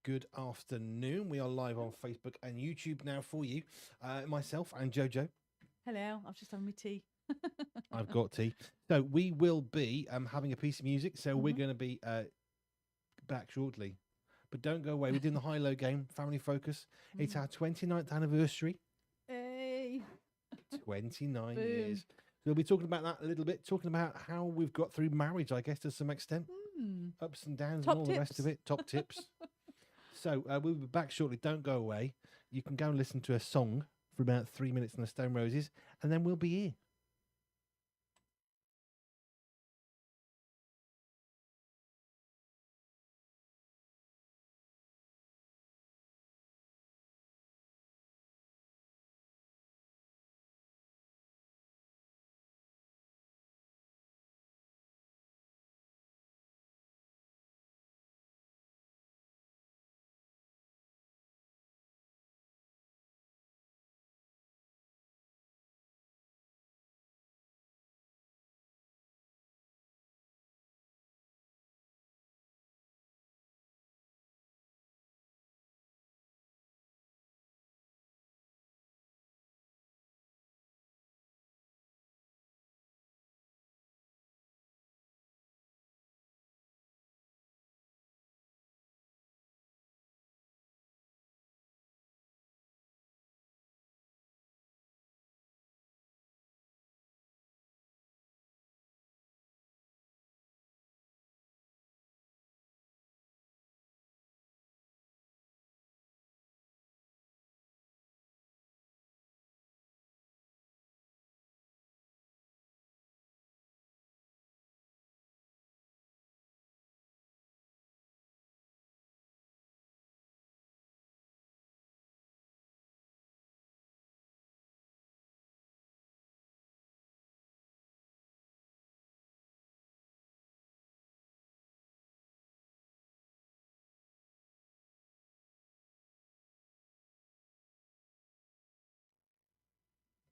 good afternoon. We are live on Facebook and YouTube now for you. Myself and Jojo. Hello, I've just had my tea. I've got tea. So we will be having a piece of music. So we're going to be back shortly. But don't go away. We're doing the high-low game, Family Focus. It's our 29th anniversary. Hey. 29 Boom. years. So we'll be talking about that a little bit, talking about how we've got through marriage, I guess, to some extent. Ups and downs Top and all tips. the rest of it. Top tips. So we'll be back shortly. Don't go away. You can go and listen to a song for about 3 minutes on the Stone Roses, and then we'll be here.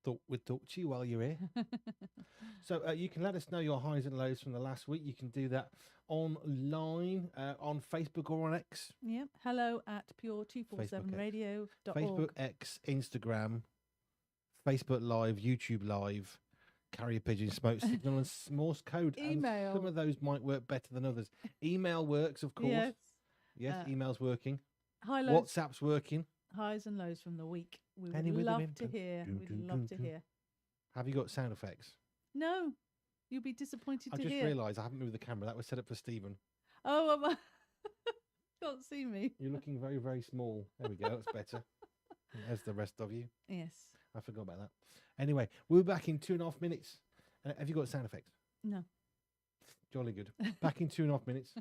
Thought we'd talk to you while you're here. So you can let us know your highs and lows from the last week. You can do that online, on Facebook or on X. Yep. Hello at Pure247Radio.org. Facebook, X, Instagram, Facebook Live, YouTube Live, Carrier Pigeon, Smoke Signal, and Morse Code. Email. And some of those might work better than others. Email works, of course. Yes, email's working. High lows, WhatsApp's working. highs and lows from the week. We Penny would with a love whimper. to hear. Doo, We'd doo, love doo, to doo. hear. Have you got sound effects? No, you'll be disappointed I to just hear. realised I haven't moved the camera. That was set up for Stephen. Oh, can't see me. You're looking very, very small. There we go. That's better. As the rest of you. Yes. I forgot about that. Anyway, we'll be back in 2.5 minutes. Have you got sound effects? No. Jolly good. Back in 2.5 minutes.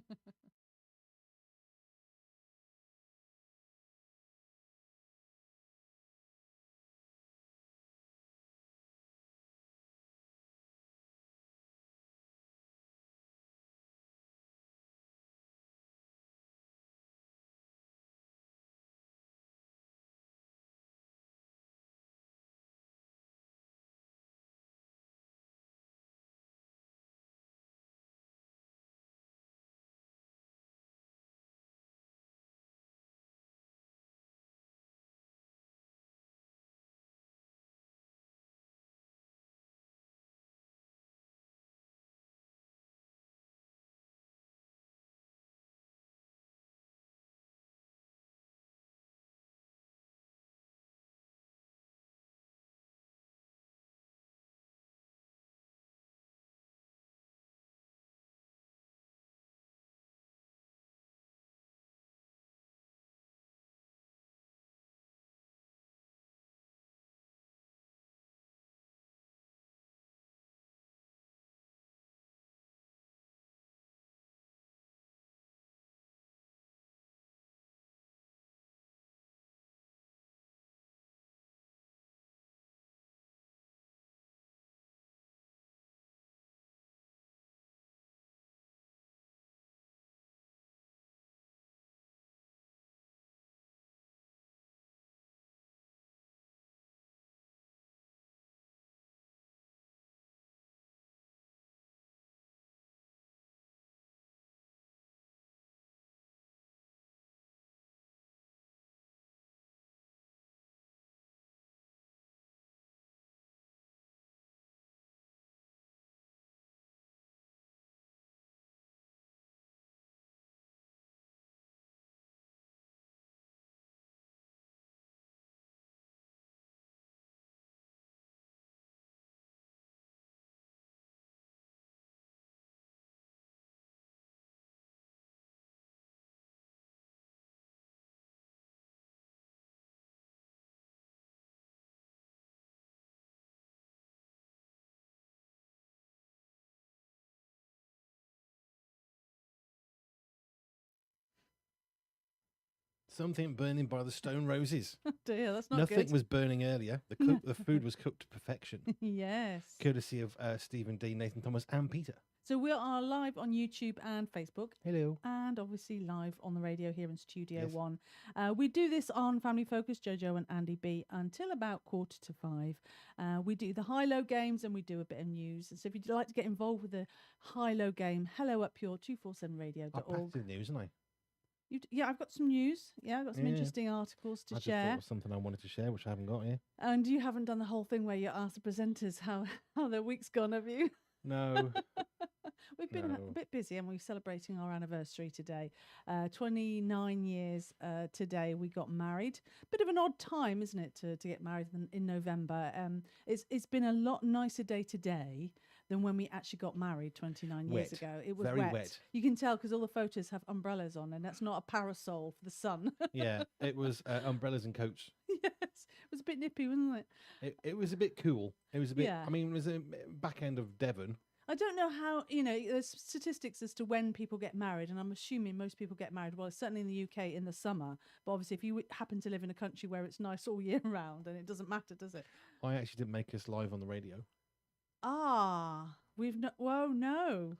Something burning by the stone roses. Oh dear, that's not Nothing good. was burning earlier. The food was cooked to perfection. Yes. Courtesy of Stephen D, Nathan Thomas, and Peter. So we are live on YouTube and Facebook. Hello. And obviously live on the radio here in Studio Yes. 1. We do this on Family Focus, Jojo and Andy B, until about 4:45. We do the high-low games and we do a bit of news. And so if you'd like to get involved with the high-low game, hello at I pure247radio.org. passed the news, didn't I? Yeah, I've got some news. Yeah, I've got some Yeah. interesting articles to I just thought share. it was something I wanted to share, which I haven't got here. And you haven't done the whole thing where you ask the presenters how their week's gone, have you? No. We've been No. a bit busy and we're celebrating our anniversary today. 29 years today we got married. Bit of an odd time, isn't it, to get married in November. It's been a lot nicer day today than when we actually got married 29 years Wet. ago. It was Very wet. You can tell because all the photos have umbrellas on and that's not a parasol for the sun. Yeah, it was umbrellas and coats. Yes, it was a bit nippy, wasn't it? It was a bit cool. It was a bit, Yeah. I mean, it was a back end of Devon. I don't know how, there's statistics as to when people get married, and I'm assuming most people get married, well, certainly in the UK in the summer. But obviously, if you happen to live in a country where it's nice all year round, then it doesn't matter, does it? I actually didn't make us live on the radio. We've no, whoa, no.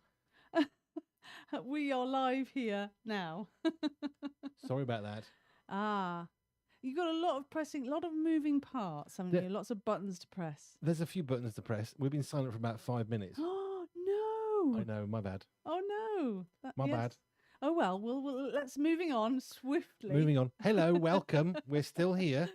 We are live here now. Sorry about that. You got a lot of moving parts, haven't Yeah. you? Lots of buttons to press. There's a few buttons to press. We've been silent for about 5 minutes. Oh, no. I know, my bad. Oh, no. My Yes. bad. Oh, well, let's moving on swiftly. Moving on. Hello, welcome. We're still here.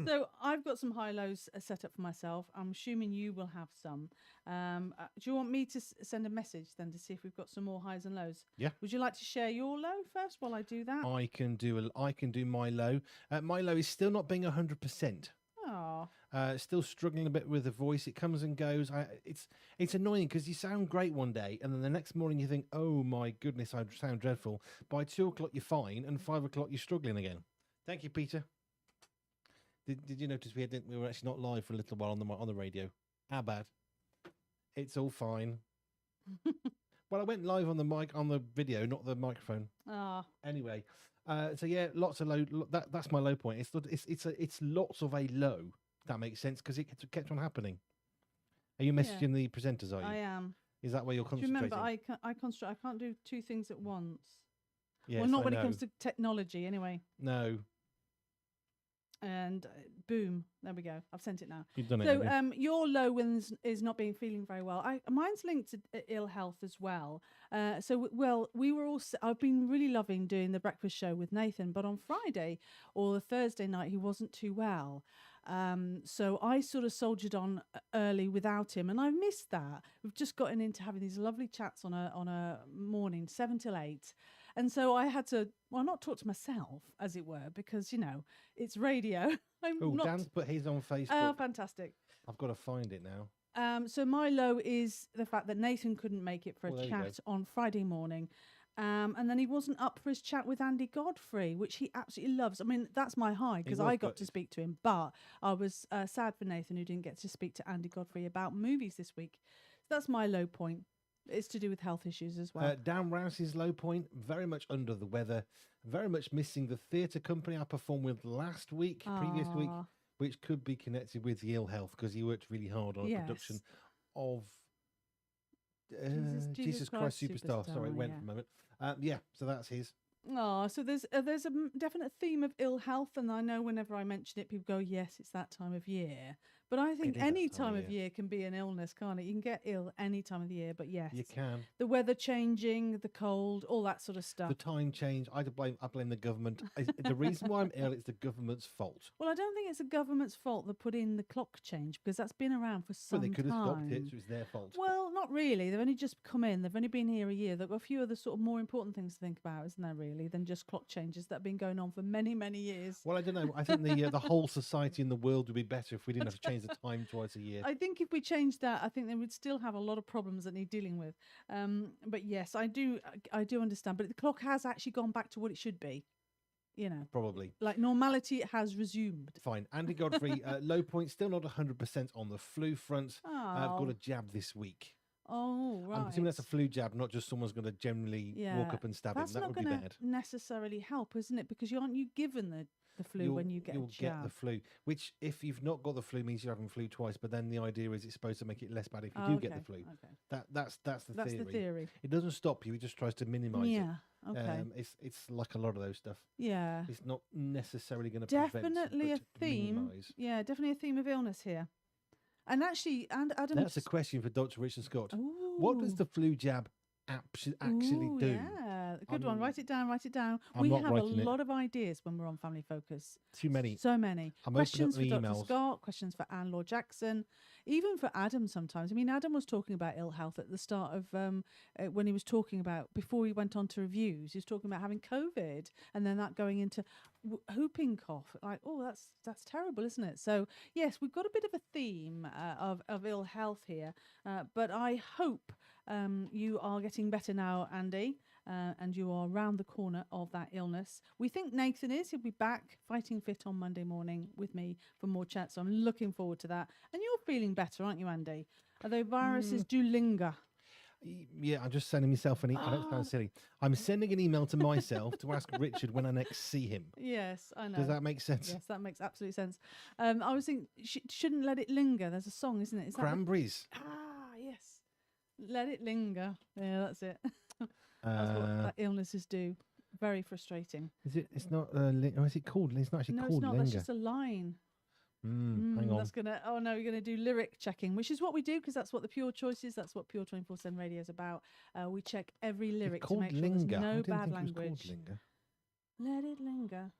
So I've got some high-lows set up for myself. I'm assuming you will have some. Do you want me to send a message then to see if we've got some more highs and lows? Yeah. Would you like to share your low first while I do that? I can do my low. My low is still not being 100%. Oh, Still struggling a bit with the voice. It comes and goes. It's annoying because you sound great one day, and then the next morning you think, "Oh my goodness, I sound dreadful." By 2 o'clock you're fine, and 5 o'clock you're struggling again. Thank you, Peter. Did you notice we were actually not live for a little while on the radio? How bad? It's all fine. Well, I went live on the mic on the video, not the microphone. Anyway, so yeah, lots of low. That's my low point. It's lots of a low. If that makes sense because it kept on happening. Are you messaging the presenters? Are you? I am. Is that where you're Do you concentrating? remember I can't do two things at once. Yes, well, not I when know. it comes to technology, anyway. No, And boom, there we go. I've sent it now. you've done it. So, haven't you? your low wins is not being feeling very well. Mine's linked to ill health as well. We were all. I've been really loving doing the breakfast show with Nathan, but on Friday or the Thursday night, he wasn't too well. So I sort of soldiered on early without him, and I missed that. We've just gotten into having these lovely chats on a morning, 7 till 8. And so I had to, not talk to myself, as it were, because, it's radio. Oh, Dan's put his on Facebook. Oh, fantastic. I've got to find it now. So my low is the fact that Nathan couldn't make it for Well, a there you chat on Friday morning. And then he wasn't up for his chat with Andy Godfrey, which he absolutely loves. I mean, that's my high because I got to speak to him. But I was sad for Nathan who didn't get to speak to Andy Godfrey about movies this week. So that's my low point. It's to do with health issues as well. Dan Rouse's low point, very much under the weather, very much missing the theatre company I performed with last week, previous week, Aw. which could be connected with the ill health because he worked really hard on a production of Jesus Christ Superstar. Sorry, it went for a moment. So that's his. Oh, so there's a definite theme of ill health, and I know whenever I mention it, people go, "Yes, it's that time of year." But I think is any that time time of of year can be an illness, can't it? You can get ill any time of the year, but yes, You can. the weather changing, the cold, all that sort of stuff. The time change. I blame the government. The reason why I'm ill is the government's fault. Well, I don't think it's the government's fault that put in the clock change because that's been around for some Well, they could have stopped time. it, so it's their fault. Well, not really. They've only just come in. They've only been here a year. They've got a few other sort of more important things to think about, isn't there, really, than just clock changes that have been going on for many, many years. Well, I don't know. I think the whole society in the world would be better if we didn't have to change the time twice a year. I think if we changed that, I think they would still have a lot of problems that need dealing with. But yes, I do understand. But the clock has actually gone back to what it should be. Probably. Like normality has resumed. Fine. Andy Godfrey, low point, still not 100% on the flu front. I've got a jab this week. Oh, right. I'm assuming that's a flu jab, not just someone's going to generally walk up and stab That's him. That not would be going bad. to necessarily help, isn't it? Because aren't you given the flu when you get a You'll jab? get the flu, which if you've not got the flu means you're having flu twice. But then the idea is it's supposed to make it less bad if you do get the flu. Okay. That's the That's theory. the theory. It doesn't stop you. It just tries to minimise it. Yeah. Okay. It's like a lot of those stuff. Yeah. It's not necessarily going to prevent. Definitely a theme. Minimise. Yeah, definitely a theme of illness here. And actually, and Adam. That's a question for Dr. Richard Scott. Ooh. What does the flu jab actually Ooh, do? Yeah, good one. Write it down. Write it down. I'm We not have a writing it. lot of ideas when we're on Family Focus. Too many. So many. I'm Questions for opening up the Dr. emails. Scott, questions for Anne Law Jackson, even for Adam sometimes. I mean, Adam was talking about ill health at the start of when he was talking about, before he went on to reviews, he was talking about having COVID and then that going into whooping cough. Like, oh, that's terrible, isn't it? So, yes, we've got a bit of a theme of ill health here, but I hope you are getting better now, Andy, and you are round the corner of that illness. We think Nathan is. He'll be back fighting fit on Monday morning with me for more chat, so I'm looking forward to that. And you're feeling better, aren't you, Andy? Although viruses do linger. Yeah, I'm just sending myself an email. I don't sound silly. I'm sending an email to myself to ask Richard when I next see him. Yes, I know. Does that make sense? Yes, that makes absolute sense. I was thinking, shouldn't let it linger. There's a song, isn't it? Is Cranberries. yes. Let it linger. Yeah, that's it. That's what that illnesses do. Very frustrating. Is it? It's not. Or is it called? It's not actually No, called it's not. linger. That's just a line. Hang on. That's gonna. Oh no, you're gonna do lyric checking, which is what we do because that's what the Pure Choice is. That's what Pure 24/7 Radio is about. We check every lyric to make sure linger. there's I no didn't bad think language. It was called linger. Let it linger.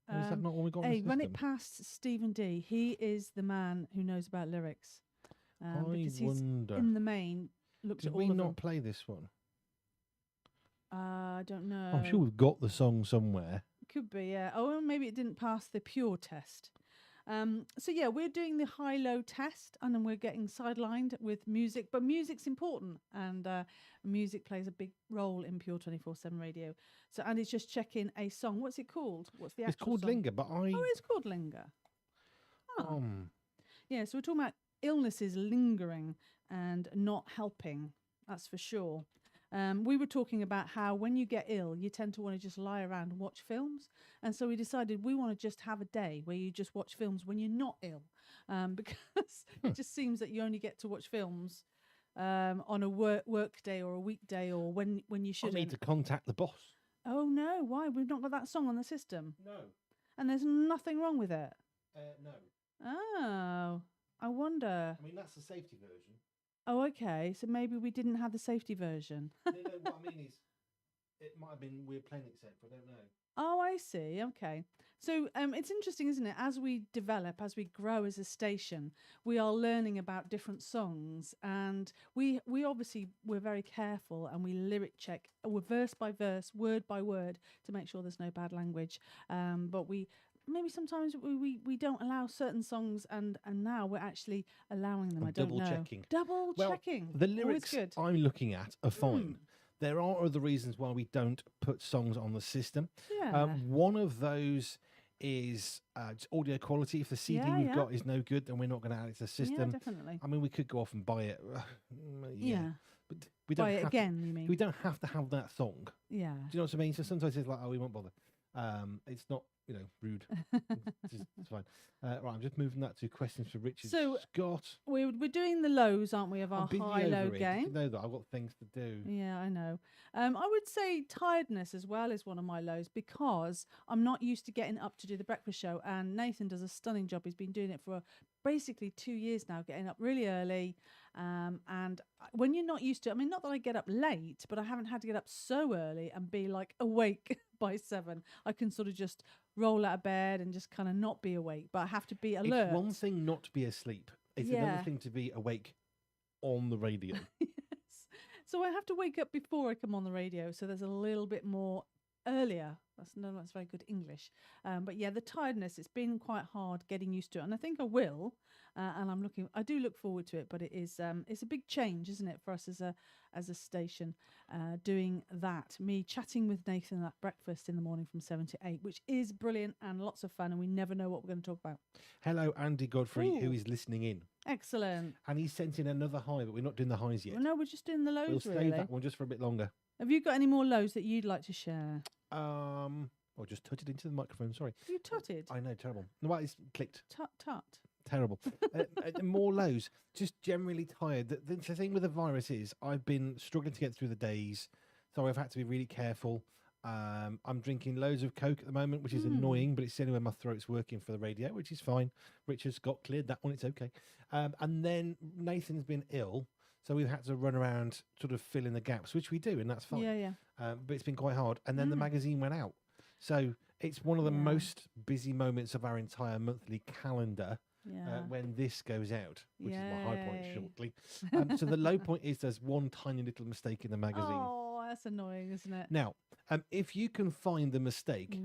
Is that not what we got? Hey, in the run system? it past Stephen D. He is the man who knows about lyrics. Because he's wonder. in the main looked Did at all we of not them. play this one? I don't know. I'm sure we've got the song somewhere. Could be, yeah. Oh, well, maybe it didn't pass the Pure test. So yeah, we're doing the high-low test, and then we're getting sidelined with music. But music's important, and music plays a big role in Pure 24/7 Radio. So Andy's just checking a song. What's it called? What's the actual It's called song? Linger, but I. Oh, it's called Linger. Oh. Yeah, so we're talking about illnesses lingering and not helping. That's for sure. We were talking about how when you get ill, you tend to want to just lie around and watch films. And so we decided we want to just have a day where you just watch films when you're not ill. Because it just seems that you only get to watch films on a work day or a weekday or when you I shouldn't. need to contact the boss. Oh, no. Why? We've not got that song on the system. No. And there's nothing wrong with it. No. Oh, I wonder. I mean, that's the safety version. Oh, okay. So maybe we didn't have the safety version. No, what I mean is, it might have been we're playing it safe. I don't know. Oh, I see. Okay. So it's interesting, isn't it? As we develop, as we grow as a station, we are learning about different songs, and we obviously we're very careful and we lyric check verse by verse, word by word to make sure there's no bad language. But maybe sometimes we don't allow certain songs, and now we're actually allowing them. I don't know. Double checking. The lyrics good. I'm looking at are fine. There are other reasons why we don't put songs on the system. Yeah. One of those is just audio quality. If the CD we've got is no good, then we're not going to add it to the system. Yeah, definitely. I mean, we could go off and buy it. Yeah. But we don't Buy it have again, you mean? We don't have to have that song. Yeah. Do you know what I mean? So sometimes it's like, oh, we won't bother. It's not, rude. It's fine. Right, I'm just moving that to questions for Richard Scott. We're doing the lows, aren't we, of our high-low game? You know that I've got things to do. Yeah, I know. I would say tiredness as well is one of my lows because I'm not used to getting up to do the breakfast show, and Nathan does a stunning job. He's been doing it for basically 2 years now, getting up really early. And when you're not used to it, I mean, not that I get up late, but I haven't had to get up so early and be like awake by 7. I can sort of just roll out of bed and just kind of not be awake, but I have to be alert. It's one thing not to be asleep. It's another thing to be awake on the radio. Yes. So I have to wake up before I come on the radio. So there's a little bit more earlier That's very good English. But yeah, the tiredness, it's been quite hard getting used to it. And I think I will. And I do look forward to it, but it's a big change, isn't it, for us as a station, doing that. Me chatting with Nathan at breakfast in the morning from 7 to 8, which is brilliant and lots of fun. And we never know what we're going to talk about. Hello, Andy Godfrey, who Ooh. is listening in. Excellent. And he sent in another high, but we're not doing the highs yet. Well, no, we're just doing the lows, We'll save really. that one just for a bit longer. Have you got any more lows that you'd like to share? Or just tutted into the microphone. Sorry. You tutted? I know, terrible. No, it's clicked. Tut. Terrible. More lows. Just generally tired. The thing with the virus is I've been struggling to get through the days, so I've had to be really careful. I'm drinking loads of Coke at the moment, which is annoying, but it's the only way my throat's working for the radio, which is fine. Richard's got cleared that one. It's okay. And then Nathan's been ill. So we've had to run around sort of fill in the gaps, which we do, and that's fine. Yeah. But it's been quite hard. And then the magazine went out. So it's one of the most busy moments of our entire monthly calendar when this goes out, which is my high point shortly. So the low point is there's one tiny little mistake in the magazine. Oh, that's annoying, isn't it? Now, if you can find the mistake,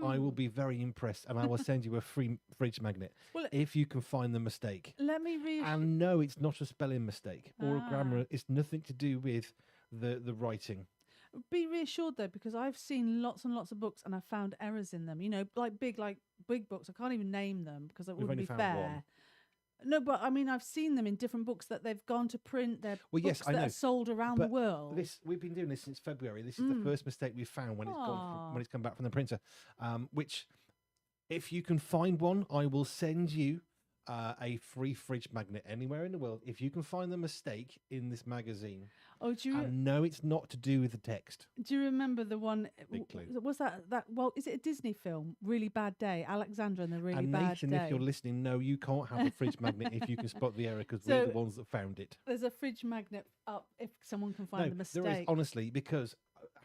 I will be very impressed, and I will send you a free fridge magnet if you can find the mistake. Let me read. And no, it's not a spelling mistake or a grammar. It's nothing to do with the writing. Be reassured though, because I've seen lots and lots of books and I found errors in them. You know, like big books. I can't even name them because it wouldn't be fair. One. No, but I mean, I've seen them in different books that they've gone to print. They're books that are sold around the world. We've been doing this since February. This is the first mistake we've found when it's come back from the printer. Which, if you can find one, I will send you a free fridge magnet anywhere in the world if you can find the mistake in this magazine. Oh, do you? No, it's not to do with the text. Do you remember the one? Big clue. Was that? Well, is it a Disney film? Really Bad Day. Alexandra and the Really Bad Nathan, Day. if you're listening, no, you can't have a fridge magnet if you can spot the error because we're the ones that found it. There's a fridge magnet up if someone can find the mistake. There is, honestly, because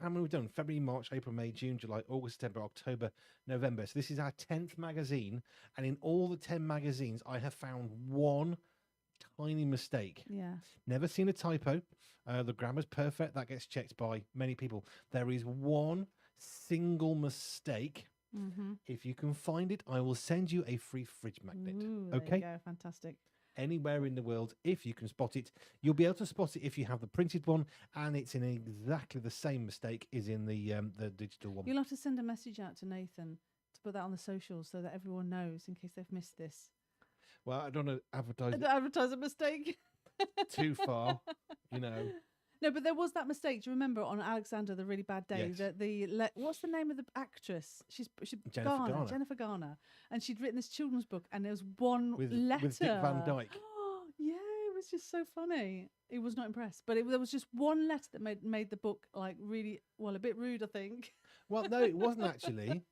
how many we've done? February, March, April, May, June, July, August, September, October, November. So this is our 10th magazine, and in all the 10 magazines, I have found one tiny mistake. Yeah. Never seen a typo. The grammar's perfect. That gets checked by many people. There is one single mistake. Mm-hmm. If you can find it, I will send you a free fridge magnet. Ooh, okay? There you go. Fantastic. Anywhere in the world, if you can spot it, you'll be able to spot it if you have the printed one, and it's in exactly the same mistake as in the digital one. You'll have to send a message out to Nathan to put that on the socials so that everyone knows in case they've missed this. Well, I don't want to advertise Don't advertise a mistake. too far, you know. No, but there was that mistake. Do you remember on Alexander, the Really Bad Day? Yes. What's the name of the actress? She's Jennifer Garner, and she'd written this children's book, and there was one letter with Dick Van Dyke. Yeah, it was just so funny. He was not impressed, but there was just one letter that made the book like really a bit rude, I think. Well, no, it wasn't actually.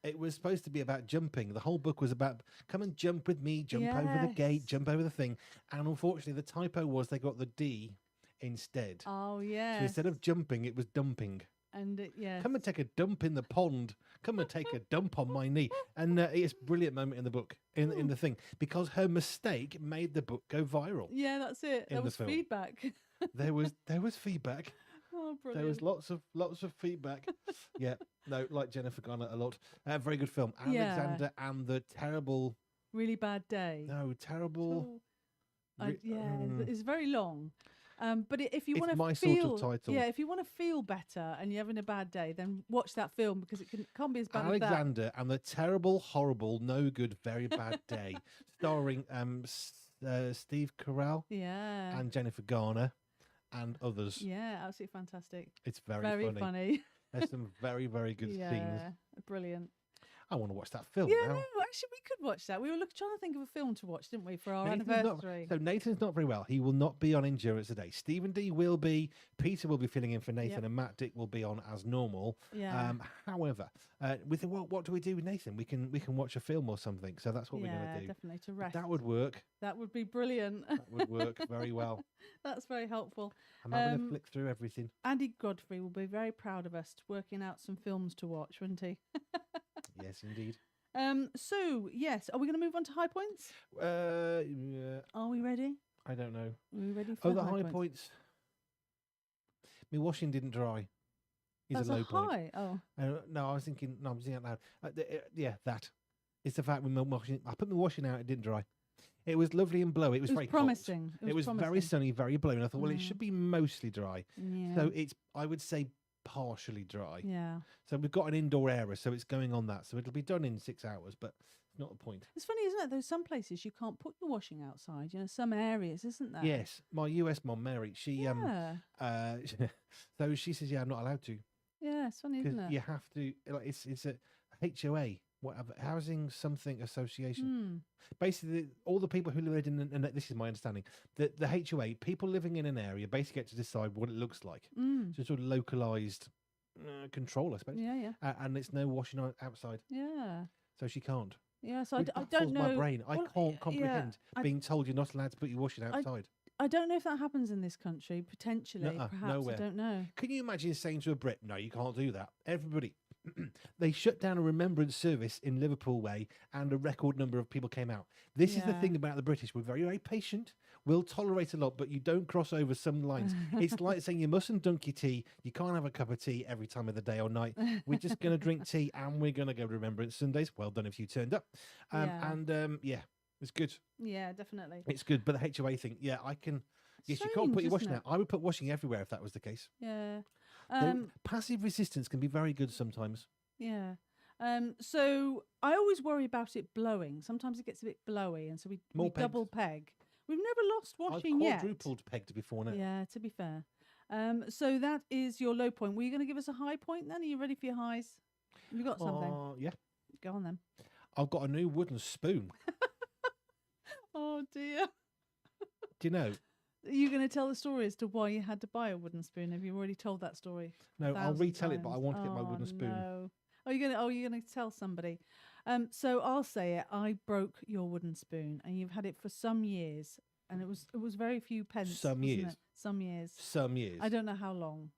It was supposed to be about jumping. The whole book was about come and jump with me, jump over the gate, jump over the thing. And unfortunately, the typo was they got the D instead. Oh, yeah. So instead of jumping, it was dumping. And come and take a dump in the pond. Come and take a dump on my knee. And it's a brilliant moment in the book, in the thing, because her mistake made the book go viral. Yeah, that's it. There was feedback. There was feedback. Oh, brilliant. There was lots of feedback. Yeah, no, like Jennifer Garner a lot. Very good film. Alexander and the terrible, Really Bad Day. No, terrible. It's very long. But if you want to my feel, sort of title. Yeah, if you want to feel better and you're having a bad day, then watch that film because it can't be as bad Alexander as that. and the terrible, horrible, no good, very bad day, starring Steve Carell, and Jennifer Garner, and others. Yeah, absolutely fantastic. It's very funny. There's some very, very good scenes. Brilliant. I want to watch that film now. No, actually, we could watch that. We were trying to think of a film to watch, didn't we, for our anniversary? So Nathan's not very well. He will not be on Endurance today. Stephen D will be. Peter will be filling in for Nathan, and Matt Dick will be on as normal. Yeah. However, we think, well, what do we do with Nathan? We can watch a film or something. So that's what we're going to do. Definitely to rest. That would work. That would be brilliant. That would work very well. That's very helpful. I'm having to flick through everything. Andy Godfrey will be very proud of us working out some films to watch, wouldn't he? Yes, indeed. So yes, are we going to move on to high points? Yeah. Are we ready? I don't know. Are we ready for the high points? My washing didn't dry. is That's a low point. high. Oh, No, I was thinking. No, I'm thinking out loud. Yeah, that. It's the fact when my washing. I put my washing out. It didn't dry. It was lovely and blowy. It was very promising. cold. It was very sunny, very blowy. And I thought, well, it should be mostly dry. Yeah. So it's, I would say, partially dry. Yeah. So we've got an indoor area, so it's going on that. So it'll be done in 6 hours, but it's not the point. It's funny, isn't it? There's some places you can't put your washing outside. You know, some areas, isn't there? Yes, my US mom, Mary, she Yeah. so she says, yeah, I'm not allowed to. Yeah, it's funny, isn't it? You have to. Like, it's a HOA, whatever, housing something association. Basically, all the people who live in, and this is my understanding, the HOA, people living in an area basically get to decide what it looks like. So sort of localized control, I suppose. Yeah, yeah. And it's no washing outside. Yeah. So she can't. Yeah, so Which I baffles don't know. my brain. I Well, can't comprehend being told you're not allowed to put your washing outside. I don't know if that happens in this country. Potentially, perhaps. Nowhere. I don't know. Can you imagine saying to a Brit, no, you can't do that? Everybody. They shut down a remembrance service in Liverpool way and a record number of people came out. This is the thing about the British. We're very, very patient. We'll tolerate a lot, but you don't cross over some lines. It's like saying you mustn't dunk your tea. You can't have a cup of tea every time of the day or night. We're just going to drink tea and we're going to go to Remembrance Sundays. Well done if you turned up. It's good. Yeah, definitely. It's good. But the HOA thing, I can... Yes, you can't put your washing out. I would put washing everywhere if that was the case. Yeah. Passive resistance can be very good sometimes. Yeah. So I always worry about it blowing. Sometimes it gets a bit blowy, and so we double peg. We've never lost washing yet. I've quadrupled pegged before now. Yeah, to be fair. So that is your low point. Were you going to give us a high point then? Are you ready for your highs? Have you got something? Yeah. Go on then. I've got a new wooden spoon. Oh dear. Do you know? Are you going to tell the story as to why you had to buy a wooden spoon? Have you already told that story? No, I'll retell it, but I want to get my wooden spoon. No. You're going to tell somebody. So I'll say it. I broke your wooden spoon, and you've had it for some years, and it was very few pence. Some years. Some years. Some years. I don't know how long,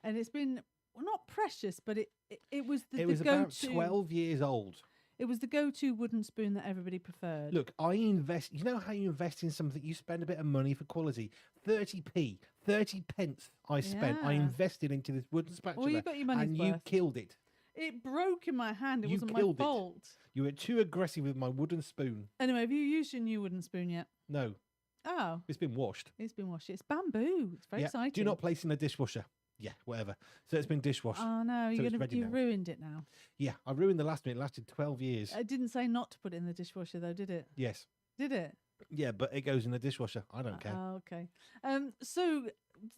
and it's been not precious, but it was the it was go-to. about 12 years old. It was the go-to wooden spoon that everybody preferred. Look, I invest. You know how you invest in something? You spend a bit of money for quality. 30p, 30 pence I spent. I invested into this wooden spatula. Well, you got your money's and worth. you killed it. It broke in my hand. It You wasn't killed my it. fault. You were too aggressive with my wooden spoon. Anyway, have you used your new wooden spoon yet? No. Oh. It's been washed. It's been washed. It's bamboo. It's very exciting. Do not place in a dishwasher. Yeah, whatever. So it's been dishwashed. Oh no, so you ruined it now. Yeah, I ruined the last one. It lasted 12 years. It didn't say not to put it in the dishwasher though, did it? Yes. Did it? Yeah, but it goes in the dishwasher. I don't care. Oh, okay. So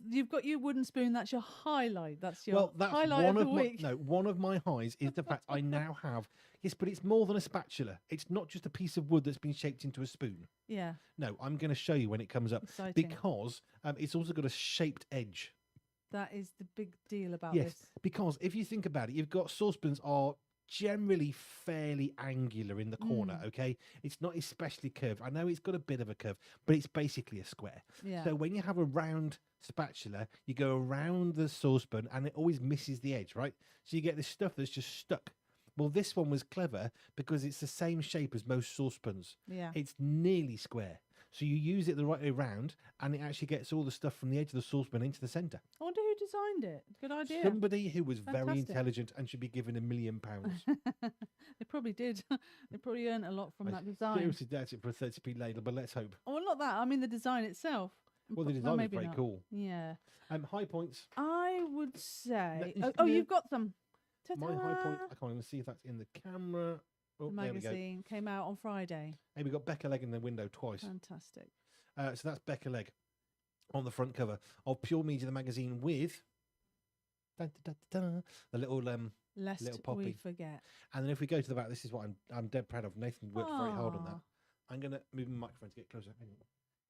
you've got your wooden spoon. That's your highlight. That's your highlight of the week. One of my highs is the fact I now have. Yes, but it's more than a spatula. It's not just a piece of wood that's been shaped into a spoon. Yeah. No, I'm going to show you when it comes up. Exciting. Because it's also got a shaped edge. That is the big deal about this. Yes, because if you think about it, you've got saucepans are generally fairly angular in the corner, okay? It's not especially curved. I know it's got a bit of a curve, but it's basically a square. Yeah. So when you have a round spatula, you go around the saucepan and it always misses the edge, right? So you get this stuff that's just stuck. Well, this one was clever because it's the same shape as most saucepans. Yeah. It's nearly square. So you use it the right way round and it actually gets all the stuff from the edge of the saucepan into the centre. I wonder who designed it. Good idea. Somebody who was very Fantastic. intelligent and should be given £1 million. They probably did. They probably earned a lot from that design. Seriously, that's it for a 30p ladle, but let's hope. Oh, well, not that. I mean, the design itself. Well, the design is maybe very not. cool. Yeah. High points. I would say. No, Oh, you've got them. My high point. I can't even see if that's in the camera. Oh, The there we go. magazine came out on Friday. Hey, we got Becca Legg in the window twice. Fantastic. So that's Becca Legg on the front cover of Pure Media, the magazine, with the little Lest little poppy. we forget. And then if we go to the back, this is what I'm dead proud of. Nathan worked very hard on that. Aw. I'm gonna move my microphone to get closer.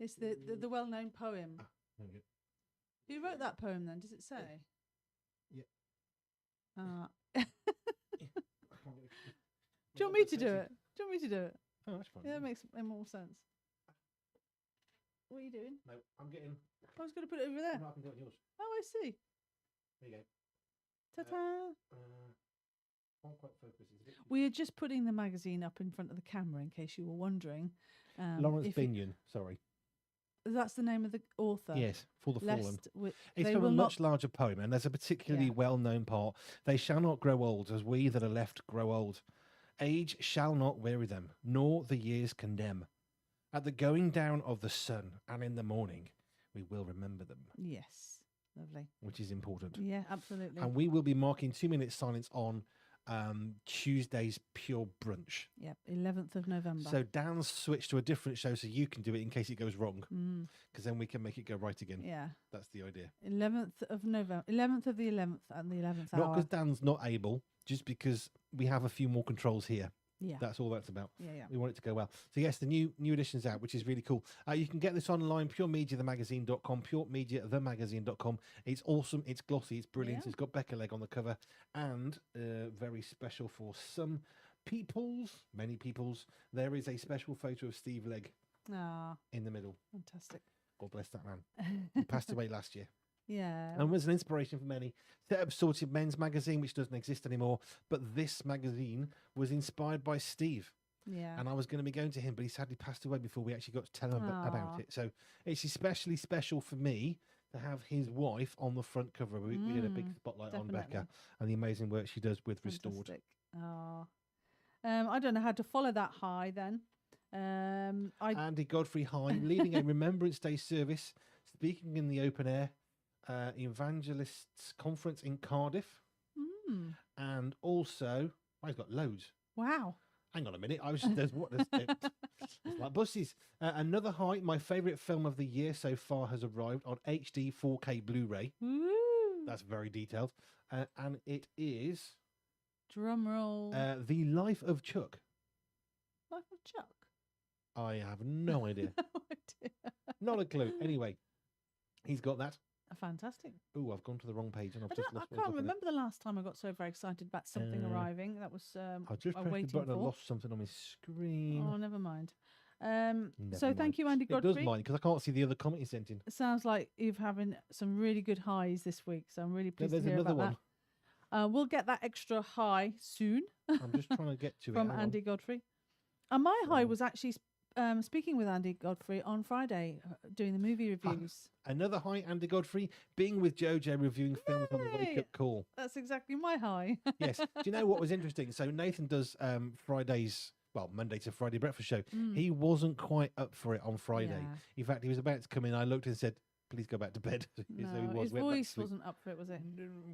It's the well-known poem. There we go. Who wrote that poem then? Does it say? Yeah. Do you want me to do it? Do you want me to do it? Oh, that's fine. Yeah, that makes more sense. What are you doing? No, I'm getting. I was going to put it over there. No, I can do it on yours. Oh, I see. There you go. Ta-ta! Can't quite focus. We are just putting the magazine up in front of the camera in case you were wondering. Lawrence if you- Binion, sorry. That's the name of the author. Yes, For the Fallen. It's They from will a not. much larger poem, and there's a particularly well-known part. They shall not grow old, as we that are left grow old. Age shall not weary them, nor the years condemn. At the going down of the sun, and in the morning, we will remember them. Yes, lovely. Which is important. Yeah, absolutely. And we will be marking 2 minutes silence on Tuesday's Pure Brunch. Yep, 11th of November. So Dan's switched to a different show so you can do it in case it goes wrong. Because then we can make it go right again. Yeah. That's the idea. 11th of November. 11th of the 11th and the 11th hour. Not because Dan's not able, just because we have a few more controls here. Yeah. That's all that's about. Yeah. We want it to go well. So yes, the new edition's out, which is really cool. You can get this online, puremediathemagazine.com, puremediathemagazine.com. It's awesome. It's glossy. It's brilliant. Yeah. It's got Becca Leg on the cover. And very special for some many peoples, there is a special photo of Steve Legg in the middle. Fantastic. God bless that man. He passed away last year. Yeah. And was an inspiration for many. Set up Sorted Men's magazine, which doesn't exist anymore. But this magazine was inspired by Steve. Yeah. And I was going to be going to him, but he sadly passed away before we actually got to tell him about it. So it's especially special for me to have his wife on the front cover. We did a big spotlight on Becca and the amazing work she does with Restored. Oh. I don't know how to follow that high then. Andy Godfrey High, leading a Remembrance Day service, speaking in the open air, Evangelists Conference in Cardiff, and also he's got loads. Wow! Hang on a minute, there's like buses. Another high. My favourite film of the year so far has arrived on HD 4K Blu-ray. Woo. That's very detailed, and it is drum roll. The Life of Chuck. Life of Chuck. I have no idea. No idea. Not a clue. Anyway, he's got that. Fantastic. Oh, I've gone to the wrong page and I can't remember the last time I got so very excited about something arriving. That was I just pressed the button and lost something on my screen. Oh, never mind. Thank you, Andy Godfrey. It does mind because I can't see the other comment you sent in. It sounds like you're having some really good highs this week, so I'm really pleased to hear about one. that. We'll get that extra high soon. I'm just trying to get to from Andy Godfrey. And my high was actually speaking with Andy Godfrey on Friday, doing the movie reviews. Another high, Andy Godfrey, being with JoJo reviewing films on the Wake Up Call. That's exactly my high. Yes. Do you know what was interesting? So Nathan does Monday to Friday breakfast show. He wasn't quite up for it on Friday. Yeah. In fact, he was about to come in. I looked and said, please go back to bed. No, his voice wasn't up for it, was it?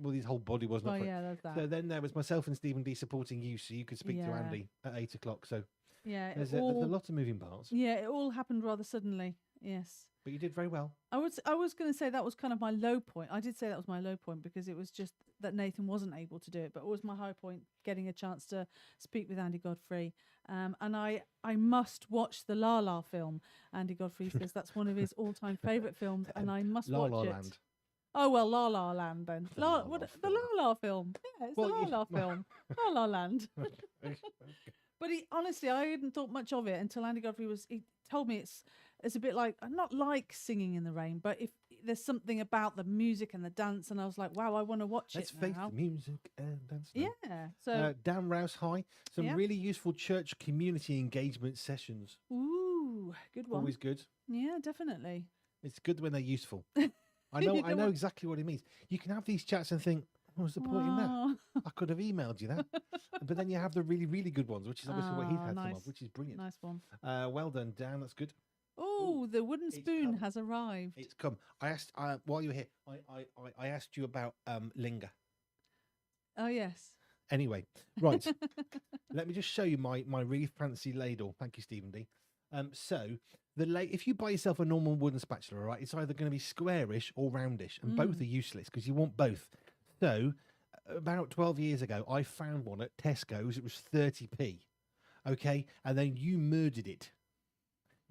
Well, his whole body wasn't up for it. Yeah, there's that. So then there was myself and Stephen D supporting you, so you could speak to Andy at 8 o'clock. So yeah, there's a lot of moving parts. Yeah, it all happened rather suddenly. Yes. But you did very well. I was going to say that was kind of my low point. I did say that was my low point because it was just that Nathan wasn't able to do it. But it was my high point getting a chance to speak with Andy Godfrey. And I must watch the La La film. Andy Godfrey says that's one of his all-time favourite films, and I must watch it. Land. Oh well, La La Land then. The La La film. Yeah, it's the La La film. La La Land. But honestly, I hadn't thought much of it until Andy Godfrey he told me it's a bit like, not like Singing in the Rain, but if there's something about the music and the dance, and I was like, wow, I want to watch Let's it face now. the music and dance. Yeah. So Dan Rouse High, some really useful church community engagement sessions. Ooh, good one. Always good. Yeah, definitely. It's good when they're useful. I know exactly what it means. You can have these chats and think, what was the point in that? I could have emailed you that. But then you have the really, really good ones, which is obviously what he's had some of, which is brilliant. Nice one. Well done, Dan. That's good. Oh, the wooden spoon has arrived. It's come. I asked while you were here. I asked you about Linger. Oh yes. Anyway, right. Let me just show you my really fancy ladle. Thank you, Stephen D. So if you buy yourself a normal wooden spatula, right, it's either going to be squarish or roundish, and both are useless because you want both. So about 12 years ago, I found one at Tesco's. It was 30p. Okay, and then you murdered it.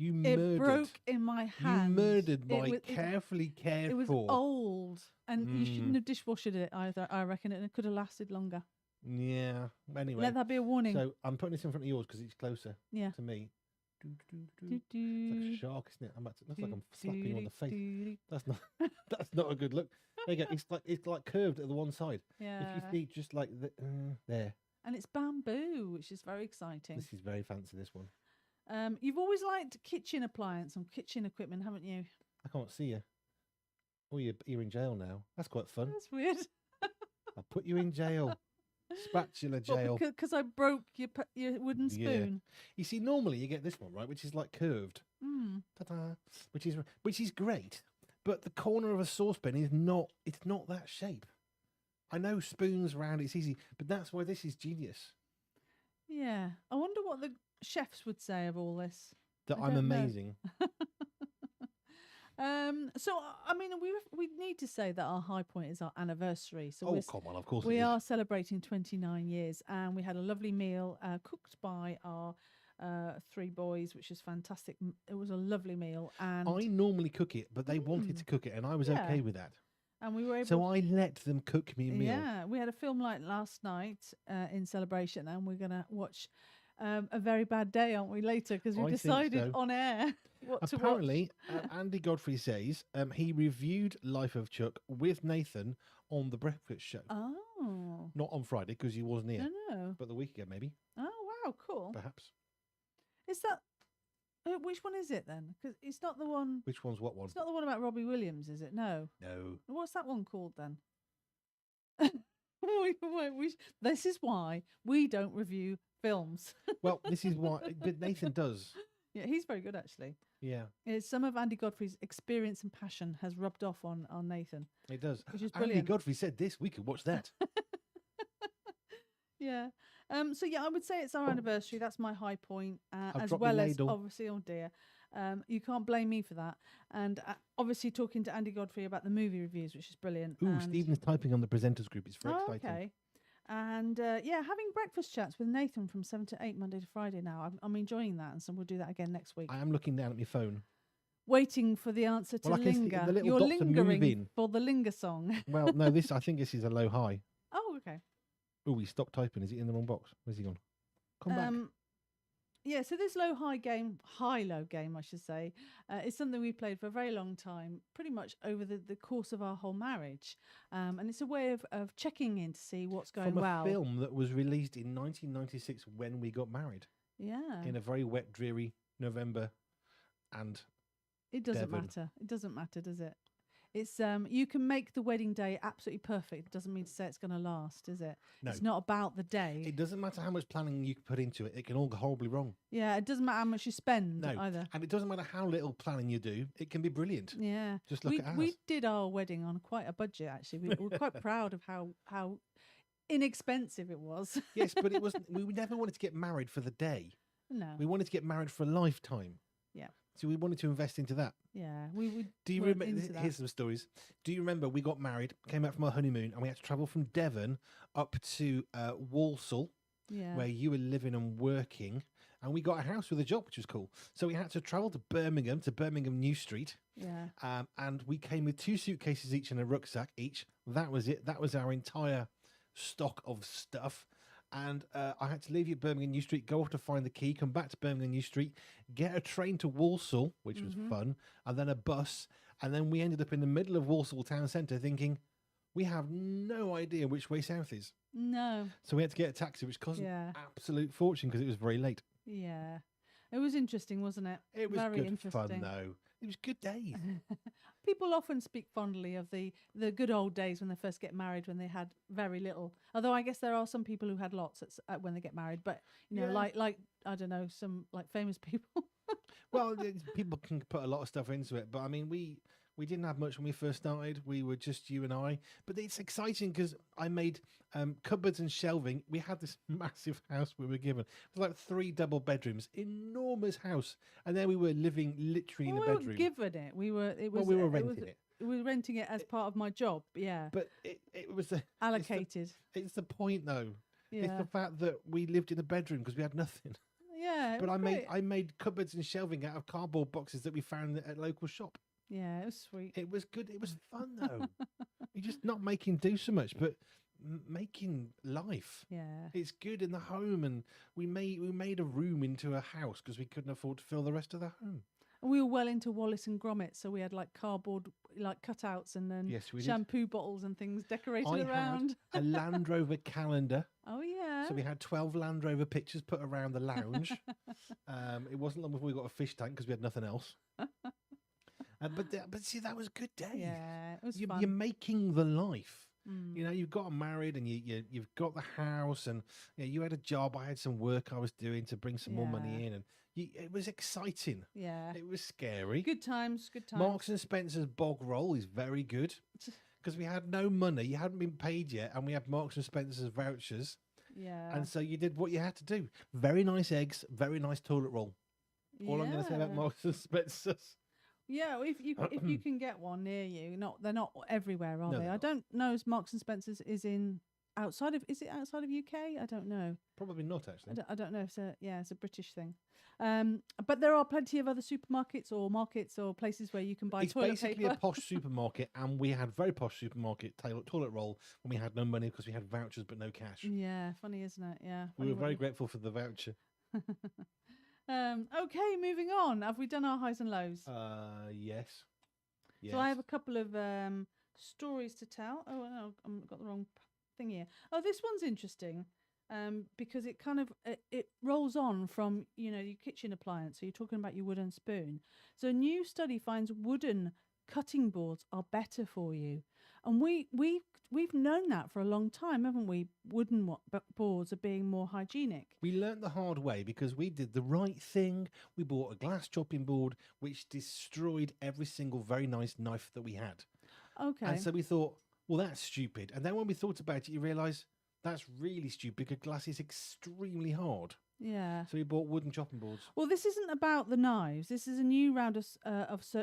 It broke in my hand. You murdered my carefully cared for. It was old, and you shouldn't have dishwashed it either. I reckon it could have lasted longer. Yeah. Anyway, let that be a warning. So I'm putting this in front of yours because it's closer. Yeah. To me. It's like a shark, isn't it? Looks like I'm slapping you on the face. That's not a good look. There you go. It's like curved at the one side. Yeah. If you see just like there. And it's bamboo, which is very exciting. This is very fancy. This one. You've always liked kitchen appliance and kitchen equipment, haven't you? I can't see you. Oh, you're in jail now. That's quite fun. That's weird. I'll put you in jail. Spatula jail. Because I broke your wooden Yeah. spoon. You see, normally you get this one, right, which is like curved. Mm. Ta-da. Which is great. But the corner of a saucepan is not. It's not that shape. I know spoons round. It's easy, but that's why this is genius. Yeah. I wonder what the chefs would say of all this. That I I'm don't know. amazing. So I mean, we need to say that our high point is our anniversary. So Oh, come on, of course we it is. are celebrating 29 years, and we had a lovely meal cooked by our 3 boys, which is fantastic. It was a lovely meal, and I normally cook it, but they wanted to cook it, and I was Yeah. okay with that. we were able. So I let them cook me a meal. Yeah, we had a film night last night in celebration, and we're gonna watch A Very Bad Day, aren't we? Later, because we I think decided so. on air what to watch. Apparently, Andy Godfrey says he reviewed Life of Chuck with Nathan on the Breakfast Show. Oh, Not on Friday because he wasn't here, no. but the week ago maybe, Oh, wow, cool. perhaps. Is that which one is it then? Because it's not the one. Which one's what one? It's not the one about Robbie Williams, is it? No. No. What's that one called then? This is why we don't review films. Well, this is why, but Nathan does. Yeah, he's very good actually. Yeah, Some of Andy Godfrey's experience and passion has rubbed off on Nathan. it does. Which is Andy brilliant. Godfrey said this. We could watch that. Yeah. So yeah, I would say it's our anniversary. That's my high point, I've as dropped well the as ladle. obviously, oh dear, you can't blame me for that. And obviously talking to Andy Godfrey about the movie reviews, which is brilliant. Ooh, and Stephen's typing on the presenters group. It's very Oh, exciting. okay. And yeah, having breakfast chats with Nathan from 7 to 8 Monday to Friday now. I'm enjoying that, and so we'll do that again next week. I am looking down at my phone. Waiting for the answer to Well, I can see linger. the little You're dots are lingering moving. for the linger song. Well, no, I think this is a low high. Oh, okay. Oh, he stopped typing. Is he in the wrong box? Where's he gone? Come back. Yeah, so this high-low game, I should say, is something we played for a very long time, pretty much over the course of our whole marriage. And it's a way of checking in to see what's going From a well. film that was released in 1996 when we got married Yeah. in a very wet, dreary November. And It doesn't Devon. matter. It doesn't matter, does it? It's you can make the wedding day absolutely perfect. It doesn't mean to say it's going to last, is it? No. It's not about the day. it doesn't matter how much planning you put into it. It can all go horribly wrong. Yeah, it doesn't matter how much you spend No. either. And it doesn't matter how little planning you do. It can be brilliant. Yeah. Just look we, at ours. we did our wedding on quite a budget, actually. We were quite proud of how inexpensive it was. Yes, but it wasn't. We never wanted to get married for the day. No. We wanted to get married for a lifetime. Yeah. So we wanted to invest into that. Yeah. We Do you weren't remember? into that. Here's some stories. Do you remember we got married, came out from our honeymoon, and we had to travel from Devon up to Walsall, Yeah. where you were living and working, and we got a house with a job, which was cool. So we had to travel to Birmingham New Street, Yeah. and we came with 2 suitcases each and a rucksack each. That was it. That was our entire stock of stuff. And I had to leave you at Birmingham New Street, go off to find the key, come back to Birmingham New Street, get a train to Walsall, which was fun, and then a bus. And then we ended up in the middle of Walsall town centre thinking, we have no idea which way south is. No. So we had to get a taxi, which cost Yeah. an absolute fortune because it was very late. Yeah. It was interesting, wasn't it? It was very good interesting. fun, though. It was good days. People often speak fondly of the good old days when they first get married, when they had very little. Although I guess there are some people who had lots when they get married, but you know, Yeah. like I don't know, some like famous people. Well, people can put a lot of stuff into it, but I mean, we didn't have much when we first started. We were just you and I. But it's exciting because I made cupboards and shelving. We had this massive house we were given. It was like 3 double bedrooms, enormous house, and there we were living literally in we a bedroom. weren't given it. We were. It was. Well, we were it was- renting it. We were renting it as part of my job. Yeah. But it was Allocated. It's the point though. It's Yeah. the fact that we lived in a bedroom because we had nothing. Yeah. it But was great. I made cupboards and shelving out of cardboard boxes that we found at a local shop. Yeah, it was sweet. It was good. It was fun though. You're just not making do so much, but making life. Yeah. It's good in the home, and we made a room into a house because we couldn't afford to fill the rest of the home. And we were well into Wallace and Gromit, so we had like cardboard, like cutouts, and then Yes, we did. shampoo bottles and things decorated I around. had a Land Rover calendar, Oh yeah. So we had 12 Land Rover pictures put around the lounge. It wasn't long before we got a fish tank because we had nothing else. But see, that was a good day. Yeah, it was fun. You're making the life. You know, you've got married and you've got the house, and you had a job. I had some work I was doing to bring some more money in, and it was exciting. Yeah, it was scary. Good times. Marks and Spencer's bog roll is very good because we had no money. You hadn't been paid yet, and we had Marks and Spencer's vouchers. Yeah, and so you did what you had to do. Very nice eggs, very nice toilet roll. All I'm going to say about Marks and Spencer's. Yeah, if you can get one near you, they're not everywhere, are they? I don't know if Marks and Spencer's is outside of UK? I don't know. Probably not, actually. I don't know if it's a British thing. But there are plenty of other supermarkets or markets or places where you can buy toilet paper. It's basically a posh supermarket, and we had very posh supermarket toilet roll when we had no money because we had vouchers but no cash. Yeah, funny, isn't it? Yeah. We were very grateful for the voucher. Okay, moving on. Have we done our highs and lows? Yes. So I have a couple of stories to tell. Oh no, I've got the wrong thing here. Oh, this one's interesting because it kind of it rolls on from your kitchen appliance. So you're talking about your wooden spoon. So a new study finds wooden cutting boards are better for you, and we've known that for a long time, haven't we? Wooden boards are being more hygienic. We learnt the hard way because we did the right thing. We bought a glass chopping board which destroyed every single very nice knife that we had. Okay. And so we thought, well, that's stupid. And then when we thought about it, you realise that's really stupid because glass is extremely hard. Yeah. So we bought wooden chopping boards. Well, this isn't about the knives. This is a new round of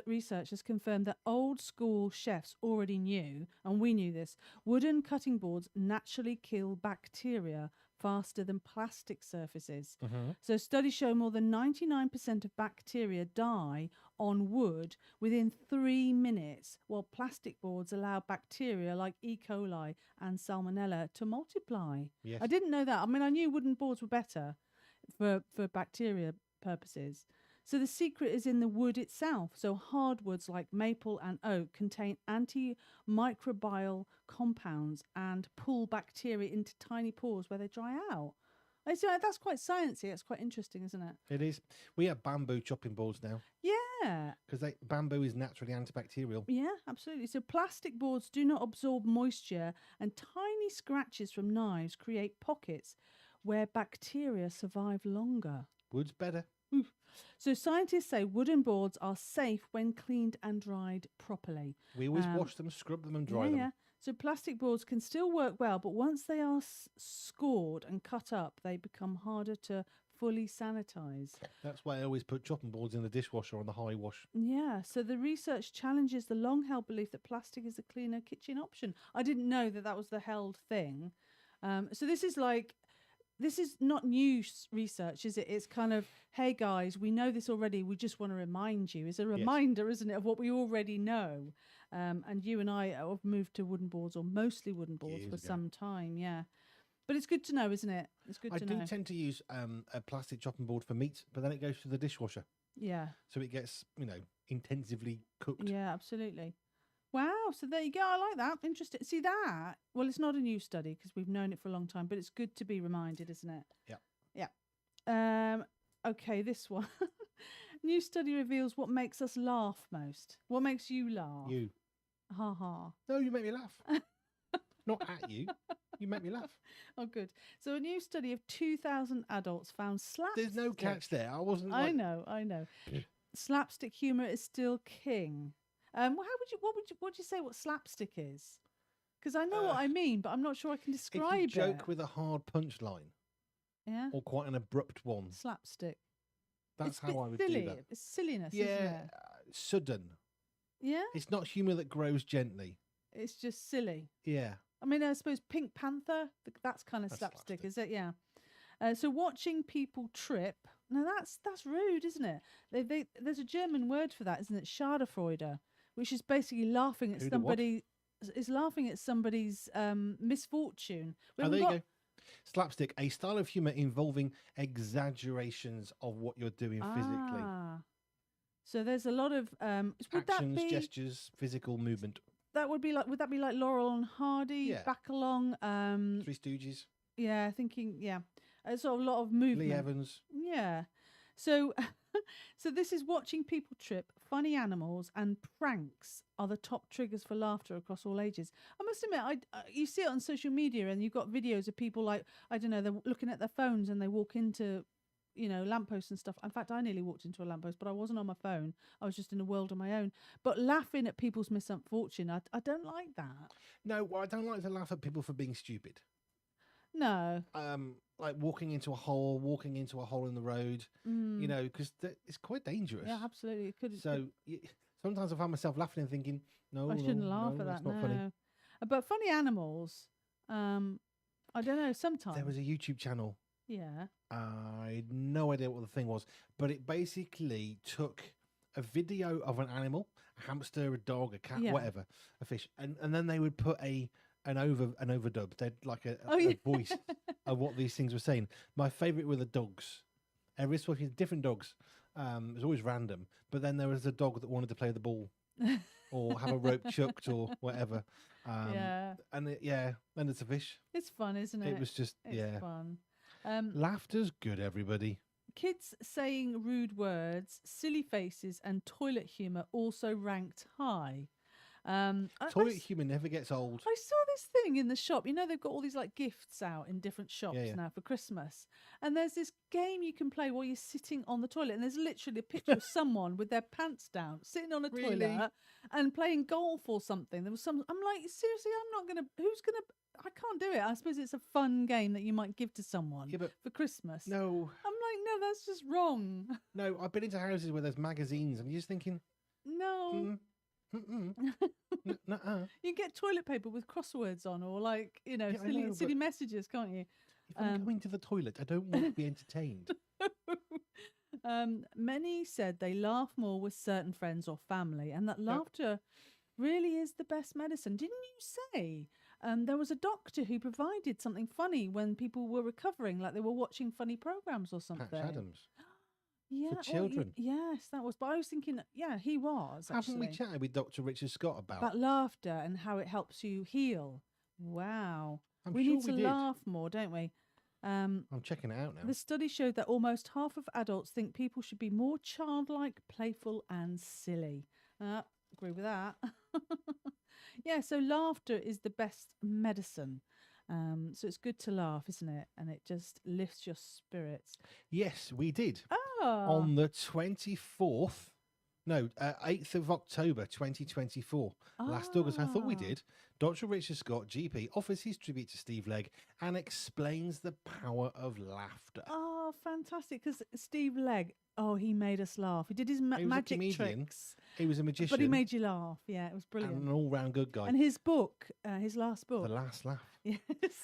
research has confirmed that old school chefs already knew, and we knew this, wooden cutting boards naturally kill bacteria faster than plastic surfaces. So studies show more than 99% of bacteria die on wood within 3 minutes, while plastic boards allow bacteria like E. coli and Salmonella to multiply. Yes. I didn't know that. I mean, I knew wooden boards were better for bacteria purposes. So the secret is in the wood itself. So hardwoods like maple and oak contain antimicrobial compounds and pull bacteria into tiny pores where they dry out. That's quite sciencey. It's quite interesting, isn't it? It is. We have bamboo chopping boards now. Yeah. Because bamboo is naturally antibacterial. Yeah, absolutely. So plastic boards do not absorb moisture, and tiny scratches from knives create pockets where bacteria survive longer. Wood's better. Oof. So scientists say wooden boards are safe when cleaned and dried properly. We always wash them, scrub them and dry them. Yeah. So plastic boards can still work well, but once they are scored and cut up, they become harder to fully sanitize. That's why I always put chopping boards in the dishwasher on the high wash. Yeah, so the research challenges the long-held belief that plastic is a cleaner kitchen option. I didn't know that was the held thing. So this is not new research, is it? It's kind of, hey guys, we know this already. We just want to remind you. It's a reminder, isn't it, of what we already know. And you and I have moved to wooden boards, or mostly wooden boards, for some time. Yeah, but it's good to know, isn't it? It's good to know. I do tend to use a plastic chopping board for meat, but then it goes to the dishwasher. Yeah. So it gets, intensively cooked. Yeah, absolutely. Wow, so there you go. I like that. Interesting. See that? Well, it's not a new study because we've known it for a long time, but it's good to be reminded, isn't it? Yeah. Yeah. Okay, this one. New study reveals what makes us laugh most. What makes you laugh? You. Ha ha. No, you make me laugh. Not at you. You make me laugh. Oh, good. So a new study of 2,000 adults found slapstick. There's no catch there. I wasn't. I know. Slapstick humor is still king. What would you say what slapstick is? Because I know what I mean, but I'm not sure I can describe it. It's a joke with a hard punchline. Yeah. Or quite an abrupt one. Slapstick. That's how I would do that. It's silliness, yeah, isn't it? Sudden. Yeah. It's not humour that grows gently. It's just silly. Yeah. I mean, I suppose Pink Panther, that's kind of slapstick, is it? Yeah. So watching people trip, now that's rude, isn't it? There's a German word for that, isn't it? Schadenfreude, which is basically laughing at somebody. Is laughing at somebody's misfortune. There you go. Slapstick, a style of humour involving exaggerations of what you're doing physically. So there's a lot of actions, gestures, physical movement. Would that be like Laurel and Hardy, Yeah. Back Along, Three Stooges. Yeah, thinking, yeah. Sort of a lot of movement. Lee Evans. Yeah. So, so this is watching people trip, funny animals, and pranks are the top triggers for laughter across all ages. I must admit, you see it on social media, and you've got videos of people like, I don't know, they're looking at their phones and they walk into, lampposts and stuff. In fact, I nearly walked into a lamppost, but I wasn't on my phone. I was just in a world of my own. But laughing at people's misfortune, I don't like that. No, well, I don't like to laugh at people for being stupid. No. Like walking into a hole in the road, because it's quite dangerous. Yeah, absolutely. It could. So sometimes I find myself laughing and thinking, no, I shouldn't laugh at that's that. not funny. No. But funny animals, I don't know. Sometimes There was a YouTube channel. Yeah. I had no idea what the thing was, but it basically took a video of an animal, a hamster, a dog, a cat, whatever, a fish, and then they would put an overdub. They'd like a voice of what these things were saying. My favourite were the dogs. Every so often, different dogs. It was always random, but then there was a dog that wanted to play the ball or have a rope chucked or whatever. And then it's a fish. It's fun, isn't it? It was just it's fun. Laughter's good, everybody. Kids saying rude words, silly faces, and toilet humour also ranked high. Toilet humour never gets old. I saw this thing in the shop. They've got all these like gifts out in different shops now for Christmas. And there's this game you can play while you're sitting on the toilet. And there's literally a picture of someone with their pants down, sitting on a toilet and playing golf or something. There was some. I'm like, seriously, who's gonna? I can't do it. I suppose it's a fun game that you might give to someone for Christmas. No. I'm like, no, that's just wrong. No, I've been into houses where there's magazines and you're just thinking, no. You get toilet paper with crosswords on, or like silly messages, can't you? If I'm going to the toilet, I don't want to be entertained. Many said they laugh more with certain friends or family, and that laughter really is the best medicine. Didn't you say there was a doctor who provided something funny when people were recovering, like they were watching funny programs or something? Patch Adams. Yeah, for children. Yes, that was. But I was thinking, he was. Haven't we chatted with Dr. Richard Scott about laughter and how it helps you heal? Wow, we sure need to laugh more, don't we? I'm checking it out now. The study showed that almost half of adults think people should be more childlike, playful, and silly. Agree with that. Yeah, so laughter is the best medicine. So it's good to laugh, isn't it? And it just lifts your spirits. Yes, we did. Oh. On the 8th of October 2024, last August. I thought we did. Dr. Richard Scott, GP, offers his tribute to Steve Legg and explains the power of laughter. Oh, fantastic. Because Steve Legg, he made us laugh. He did his magic tricks. He was a magician. But he made you laugh. Yeah, it was brilliant. And an all-round good guy. And his book, his last book. The Last Laugh. Yes.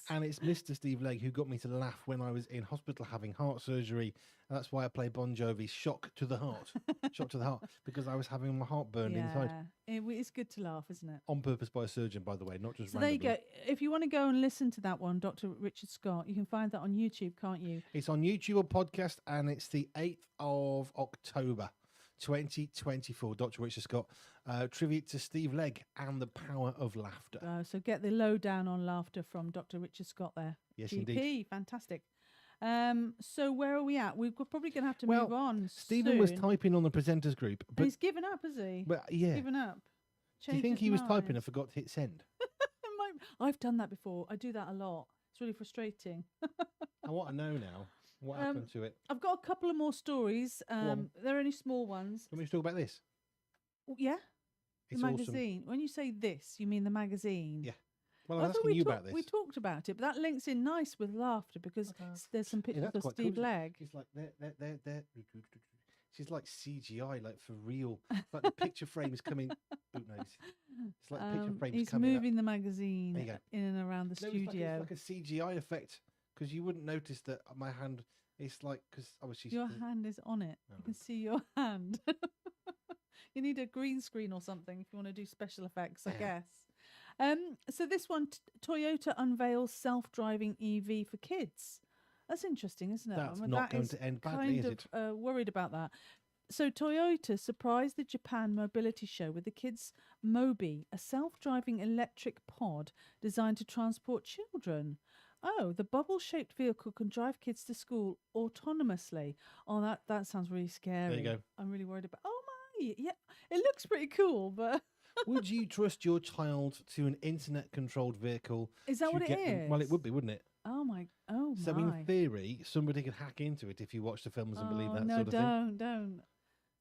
And it's Mr. Steve Legg who got me to laugh when I was in hospital having heart surgery. And that's why I play Bon Jovi's Shock to the Heart. Shock to the Heart. Because I was having my heart burned inside. It's good to laugh, isn't it? On purpose by a surgeon, by the way, not just so randomly. There you go. If you want to go and listen to that one, Dr. Richard Scott, you can find that on YouTube, can't you? It's on YouTube or podcast, and it's the 8th of October, 2024. Dr. Richard Scott, tribute to Steve Legg and the power of laughter. So get the lowdown on laughter from Dr. Richard Scott there. Yes, GP, indeed. Fantastic. So where are we at? We're probably going to have to move on. Stephen was typing on the presenters group, but he's given up, has he? But yeah, given up. Do you think he was typing and forgot to hit send? I've done that before. I do that a lot. It's really frustrating. I want to know now what happened to it. I've got a couple of more stories. They're only small ones. Can we talk about this? Yeah. It's the magazine. Awesome. When you say this, you mean the magazine? Yeah. Well, I was asking you about this. We talked about it, but that links in nice with laughter because there's some pictures of Steve Legg. It's like there. She's like CGI, like for real. It's like the picture frames coming. Oh, no, it's like picture frames he's coming. He's moving the magazine in and around the studio. It's like a CGI effect because you wouldn't notice that my hand. It's like because obviously your hand is on it. You can see your hand. You need a green screen or something if you want to do special effects, I guess. So this one, Toyota unveils self-driving EV for kids. That's interesting, isn't it? That's not going to end badly, is it? Worried about that. So Toyota surprised the Japan Mobility Show with the kids' Mobi, a self-driving electric pod designed to transport children. Oh, the bubble-shaped vehicle can drive kids to school autonomously. Oh, that sounds really scary. There you go. I'm really worried about. Oh my, yeah, it looks pretty cool, but Would you trust your child to an internet-controlled vehicle? is that to what it get them? is? Well, it would be, wouldn't it? Oh my, oh So in my. theory, somebody could hack into it if you watch the films and believe Oh that no, sort of thing. don't.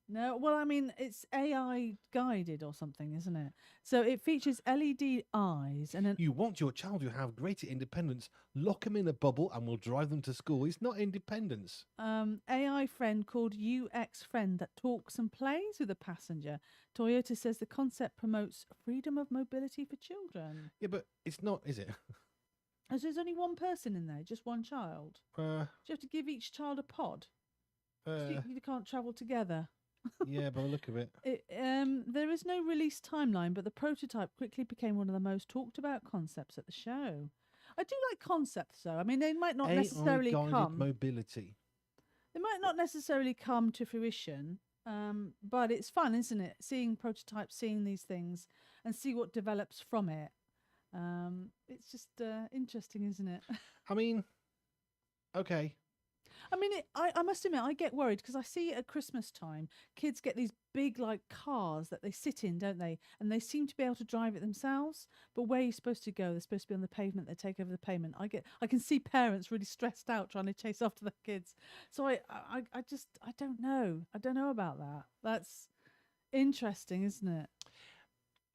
No, well, I mean, it's AI guided or something, isn't it? So it features LED eyes and an You want your child to have greater independence, lock them in a bubble and we'll drive them to school. It's not independence. AI friend called UX friend that talks and plays with a passenger. Toyota says the concept promotes freedom of mobility for children. Yeah, but it's not, is it? As there's only one person in there, just one child. Do you have to give each child a pod? So you can't travel together. Yeah, by the look of it. There is no release timeline, but the prototype quickly became one of the most talked about concepts at the show. I do like concepts, though. I mean, they might not necessarily AI-guided come. mobility. They might not necessarily come to fruition, but it's fun, isn't it? Seeing prototypes, seeing these things, and see what develops from it. It's just interesting, isn't it? I mean, okay. I mean, I must admit, I get worried because I see at Christmas time, kids get these big, like, cars that they sit in, don't they? And they seem to be able to drive it themselves. But where you're supposed to go, they're supposed to be on the pavement. They take over the pavement. I can see parents really stressed out trying to chase after their kids. So I don't know. I don't know about that. That's interesting, isn't it?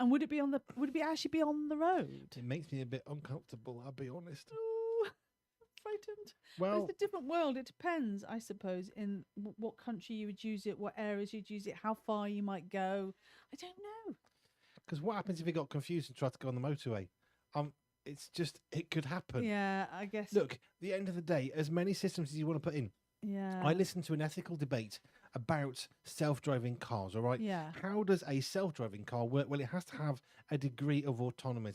And would it actually be on the road? It makes me a bit uncomfortable, I'll be honest. Ooh, frightened. Well, it's a different world. It depends, I suppose, in what country you would use it, what areas you'd use it, how far you might go. I don't know. because what happens if you got confused and tried to go on the motorway? It's just, it could happen. Yeah, I guess. Look, at the end of the day, as many systems as you want to put in, Yeah. I listened to an ethical debate about self-driving cars, all right? Yeah. How does a self-driving car work? Well, it has to have a degree of autonomy.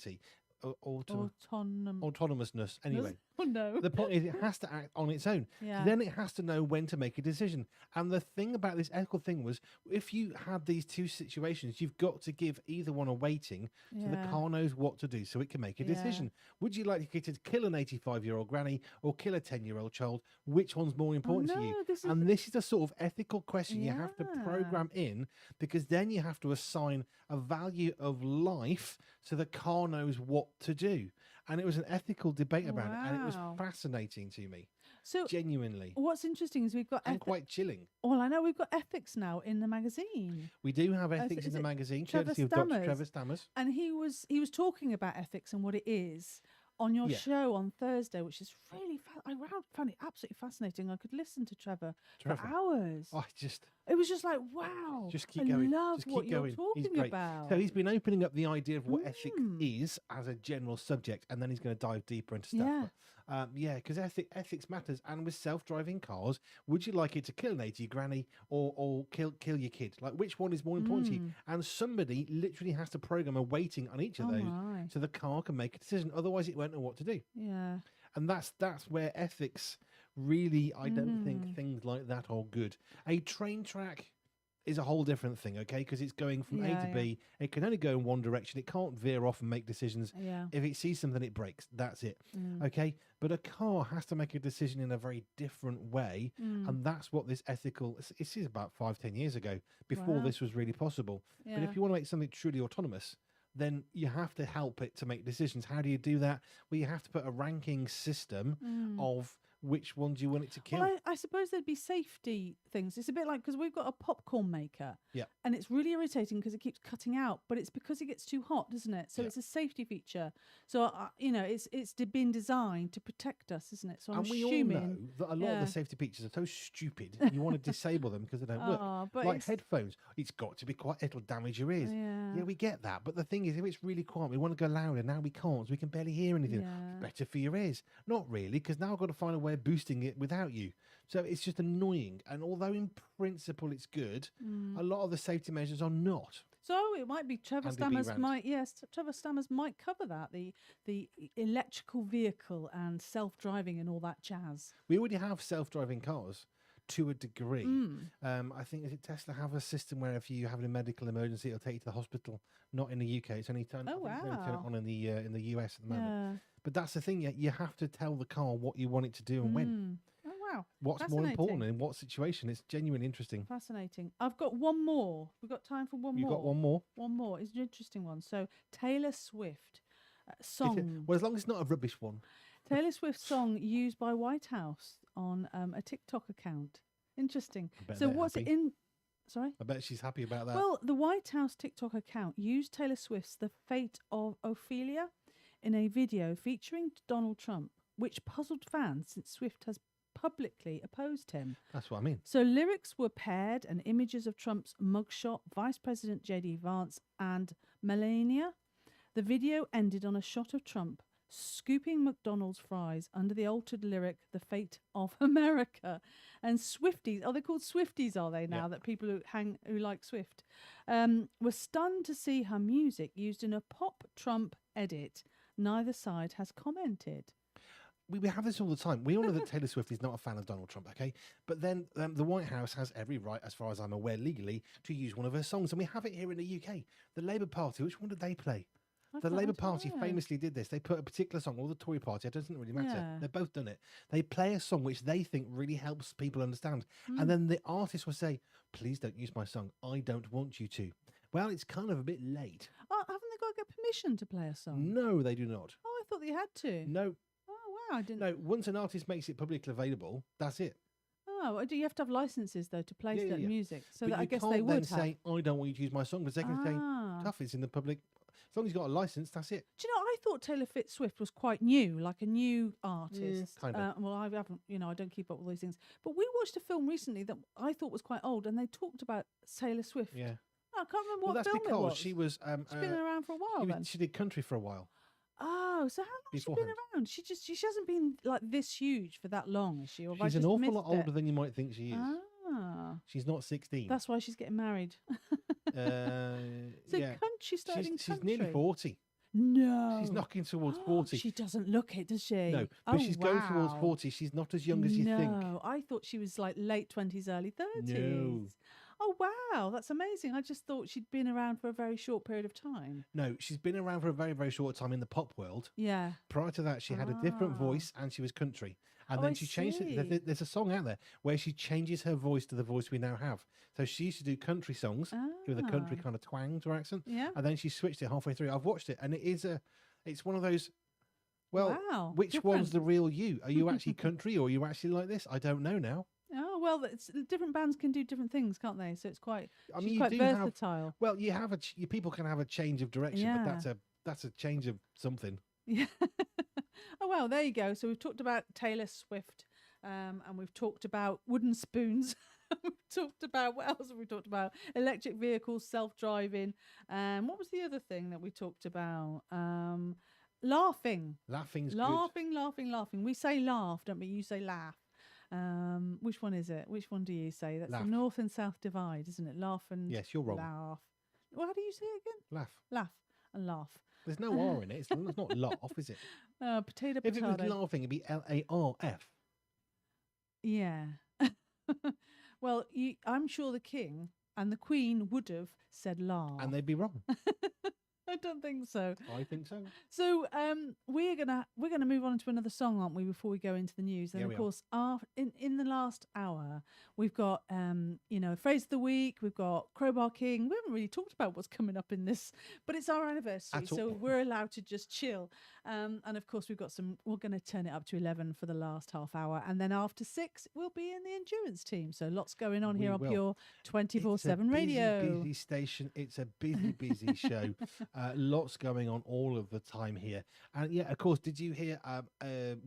Autonomousness, anyway. Oh no. The point is, it has to act on its own. Yeah. Then it has to know when to make a decision. And the thing about this ethical thing was, if you had these two situations, you've got to give either one a weighting so the Yeah. car knows what to do so it can make a Yeah. decision. Would you like your kid to kill an 85-year-old granny or kill a 10-year-old child? Which one's more important to you? no, this is And this is a sort of ethical question you have to Yeah. program in, because then you have to assign a value of life so the car knows what to do. And it was an ethical debate about it, and it was Wow. fascinating to me, So genuinely, what's interesting is we've got and quite chilling. well, I know we've got ethics now in the magazine. We do have ethics is in the it magazine, Trevor courtesy of Dr. Stammers? Trevor Stammers. And he was talking about ethics and what it is on your Yeah. show on Thursday, which is really I found it absolutely fascinating. I could listen to Trevor for hours. Oh, just It was just like, wow. Just keep I going. love Just what keep you're going. He's talking great. about. So he's been opening up the idea of what ethics Mm. is as a general subject, and then he's going to dive deeper into stuff. Yeah. Because ethics matters. And with self-driving cars, would you like it to kill an 80 granny or kill your kid? Like, which one is more important to you? And somebody literally has to program a weighting on each of Oh those my. so the car can make a decision. Otherwise, it won't know what to do. Yeah. And that's where ethics really, I don't think things like that are good. A train track is a whole different thing, okay? Because it's going from A Yeah, to B. It can only go in one direction. It can't veer off and make decisions. Yeah. If it sees something, it breaks. That's it, Mm. okay? But a car has to make a decision in a very different way. Mm. And that's what this ethical, this is about 5-10 years ago, before Wow. this was really possible. But Yeah. if you want to make something truly autonomous, then you have to help it to make decisions. How do you do that? Well, you have to put a ranking system of which ones you want it to kill. Well, I suppose there'd be safety things. It's a bit like because we've got a popcorn maker, Yeah. and it's really irritating because it keeps cutting out. But it's because it gets too hot, doesn't it? So Yeah. it's a safety feature. So it's been designed to protect us, isn't it? So I'm And we all assuming. know that a lot of Yeah. the safety features are so stupid, you want to disable them because they don't work. Oh, but Like it's, headphones, it's got to be quiet, it'll damage your ears. yeah, Yeah, we get that. But the thing is, if it's really quiet, we want to go louder. Now we can't, so we can barely hear anything. yeah. Better for your ears. Not really, because now I've got to find a way of boosting it without you. So it's just annoying. And although in principle it's good, a lot of the safety measures are not. So it might be Trevor Andy B. Stammers rant. might Trevor Stammers might cover that the electrical vehicle and self-driving and all that jazz. We already have self-driving cars to a degree. Mm. I think is it Tesla have a system where if you have a medical emergency, it'll take you to the hospital. Not in the UK. It's only turned. Oh, I think it's only turned wow. on in the US at the moment. Yeah. But that's the thing. You have to tell the car what you want it to do and when. Oh, wow. What's more important in what situation? It's genuinely interesting. Fascinating. I've got one more. We've got time for one more. You got one more? One more. It's an interesting one. So Taylor Swift song. Well, as long as it's not a rubbish one. Taylor Swift song used by White House on a TikTok account. Interesting. So what's it in? Sorry? I bet she's happy about that. Well, the White House TikTok account used Taylor Swift's The Fate of Ophelia in a video featuring Donald Trump, which puzzled fans since Swift has publicly opposed him. That's what I mean. So lyrics were paired and images of Trump's mugshot, Vice President J.D. Vance and Melania. The video ended on a shot of Trump scooping McDonald's fries under the altered lyric, The Fate of America. And Swifties, are they called Swifties, are they now, that people who like Swift, were stunned to see her music used in a pop Trump edit. Neither side has commented. We have this all the time. We all know that Taylor Swift is not a fan of Donald Trump, okay? But then the White House has every right, as far as I'm aware, legally, to use one of her songs. And we have it here in the UK. The Labour Party, which one did they play? The Labour Party famously did this. They put a particular song, or the Tory Party, it doesn't really matter. Yeah. They've both done it. They play a song which they think really helps people understand. And then the artist will say, please don't use my song. I don't want you to. Well, it's kind of a bit late. Oh, haven't they got to get permission to play a song? No, they do not. Oh, I thought they had to. No. Oh, wow, I didn't. No, once an artist makes it publicly available, that's it. Oh, do you have to have licenses, though, to play certain music? So but that I guess can't they would then say, I don't want you to use my song, because they can say, tough, it's in the public. As long as you've got a license, that's it. Do you know, I thought Taylor Swift was quite new, like a new artist. Kind of. Well, I haven't, I don't keep up with these things. But we watched a film recently that I thought was quite old, and they talked about Taylor Swift. Yeah. I can't remember Well, what that's film it was. because she was... She's been around for a while, then. She did country for a while. Oh, so how long has she been around? She hasn't been like this huge for that long, has she? Or have I She's an just awful lot missed older it? than you might think she is. Ah. She's not 16. That's why she's getting married. So yeah. she started in country. She's nearly 40. No. She's knocking towards 40. She doesn't look it, does she? No, but she's going towards 40. She's not as young as you think. No, I thought she was like late 20s, early 30s. No. Oh, wow. That's amazing. I just thought she'd been around for a very short period of time. No, she's been around for a very, very short time in the pop world. Yeah. Prior to that, she had a different voice and she was country. And then she changed it. There's a song out there where she changes her voice to the voice we now have. So she used to do country songs with a country kind of twang to her accent. Yeah. And then she switched it halfway through. I've watched it and it's one of those, well, which one's the real you? Are you actually country or are you actually like this? I don't know now. Oh, well, different bands can do different things, can't they? So it's quite, she's quite you versatile. Well, people can have a change of direction, but that's a change of something. Yeah. Oh, well, there you go. So we've talked about Taylor Swift and we've talked about wooden spoons. We've talked about, what else have we talked about? Electric vehicles, self-driving. What was the other thing that we talked about? Laughing. Laughing's laughing, laughing. We say laugh, don't we? You say laugh. Which one is it? Which one do you say? That's laugh. The North and South divide, isn't it? Laugh and yes, you're wrong. laugh. Well, how do you say it again? Laugh. Laugh and laugh. There's no R in it. It's not laugh, is it? Potato. If it was laughing, it'd be LARF. Yeah. Well, I'm sure the king and the queen would have said laugh. And they'd be wrong. I don't think so. I think so. So we're gonna move on to another song, aren't we? Before we go into the news, and of course, in the last hour, we've got phrase of the week. We've got Crowbar King. We haven't really talked about what's coming up in this, but it's our anniversary, so we're allowed to just chill. And of course, we've got some. We're going to turn it up to 11 for the last half hour, and then after 6, we'll be in the endurance team. So lots going on here on Pure 247 Radio. Busy station. It's a busy show. Lots going on all of the time here. And yeah, of course, did you hear,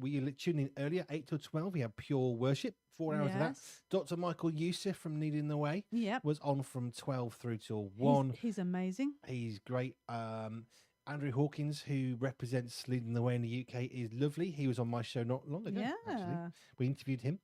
were you tuning in earlier, 8 till 12? We had Pure Worship, 4 hours of that. Dr. Michael Youssef from Leading the Way was on from 12 through till 1. He's amazing. He's great. Andrew Hawkins, who represents Leading the Way in the UK, is lovely. He was on my show not long ago, actually. We interviewed him.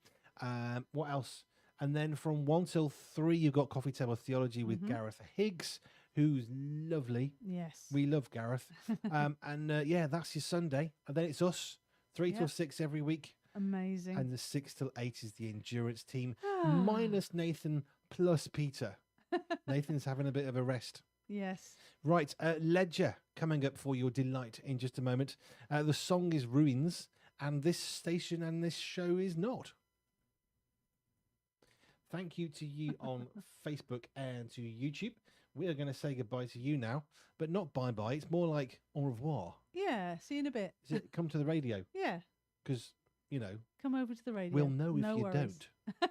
What else? And then from 1 till 3, you've got Coffee Table Theology with Gareth Higgs, who's lovely. Yes. We love Gareth. That's your Sunday. And then it's us, 3 till 6 every week. Amazing. And the 6 till 8 is the endurance team, minus Nathan plus Peter. Nathan's having a bit of a rest. Yes. Right, Ledger coming up for your delight in just a moment. The song is Ruins, and this station and this show is not. Thank you to you on Facebook and to YouTube. We are going to say goodbye to you now, but not bye-bye. It's more like au revoir. Yeah, see you in a bit. Is it come to the radio? Yeah. Because, you know, come over to the radio. we'll know if no you worries. don't.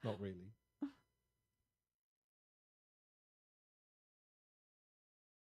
Not really.